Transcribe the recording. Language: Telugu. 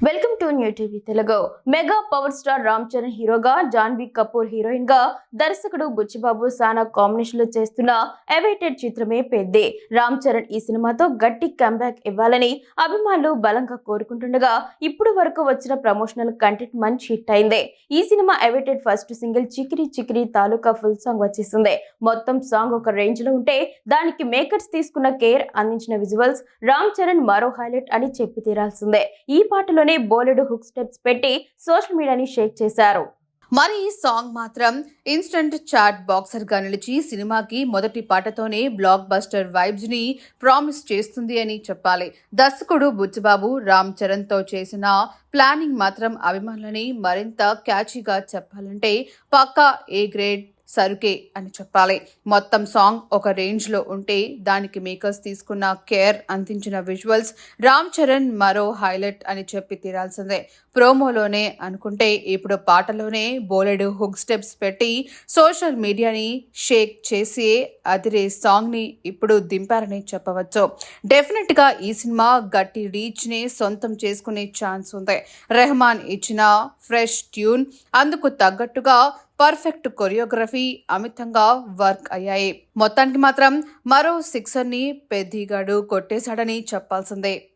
Welcome to new TV Telugu. Mega power star Ram Charan హీరోగా, జాన్వీ కపూర్ హీరోయిన్ గా, దర్శకుడు బుచ్చిబాబు సానా కాంబినేషన్ లో చేస్తున్న అవైటెడ్ చిత్రమే పెద్ది. రామ్ చరణ్ ఈ సినిమాతో గట్టి కంబ్యాక్ ఇవ్వాలని అభిమానులు బలంగా కోరుకుంటుండగా, ఇప్పుడు వరకు వచ్చిన ప్రమోషనల్ కంటెంట్ మంచి హిట్ అయింది. ఈ cinema awaited first single Chikiri Chikiri తాలూకా ఫుల్ సాంగ్ వచ్చేసింది. మొత్తం సాంగ్ ఒక రేంజ్ లో ఉంటే, దానికి మేకర్స్ తీసుకున్న కేర్, అందించిన విజువల్స్ రామ్ చరణ్ మరో హైలైట్ అని చెప్పి తీరాల్సిందే. ఈ పాటలో బోలెడు హుక్ స్టెప్స్ పెట్టి సోషల్ మీడియాని షేక్ చేశారు. మరి ఈ సాంగ్ మాత్రం ఇన్స్టంట్ చాట్ బాక్సర్ గా నిలిచి సినిమాకి మొదటి పాటతోనే బ్లాక్ బస్టర్ వైబ్స్ ని ప్రామిస్ చేస్తుంది అని చెప్పాలి. దర్శకుడు బుచ్చిబాబు రామ్ చరణ్ తో చేసిన ప్లానింగ్ మాత్రం అభిమానులని మరింత క్యాచీగా చెప్పాలంటే పక్కా ఏ గ్రేడ్ సరుకే అని చెప్పాలి. మొత్తం సాంగ్ ఒక రేంజ్ లో ఉంటే, దానికి మేకర్స్ తీసుకున్న కేర్, అందించిన విజువల్స్ రామ్ చరణ్ మరో హైలైట్ అని చెప్పి తీరాల్సిందే. ప్రోమోలోనే అనుకుంటే, ఇప్పుడు పాటలోనే బోలెడు హుక్ స్టెప్స్ పెట్టి సోషల్ మీడియాని షేక్ చేసి అదిరే సాంగ్ ని ఇప్పుడు దింపారని చెప్పవచ్చు. డెఫినెట్ గా ఈ సినిమా గట్టి రీచ్ ని సొంతం చేసుకునే ఛాన్స్ ఉంది. రెహమాన్ ఇచ్చిన ఫ్రెష్ ట్యూన్, అందుకు తగ్గట్టుగా పర్ఫెక్ట్ కొరియోగ్రఫీ అమితంగా వర్క్ అయ్యాయి. మొత్తానికి మాత్రం మరో సిక్సర్ ని పెద్దిగాడు కొట్టేశాడని చెప్పాల్సిందే.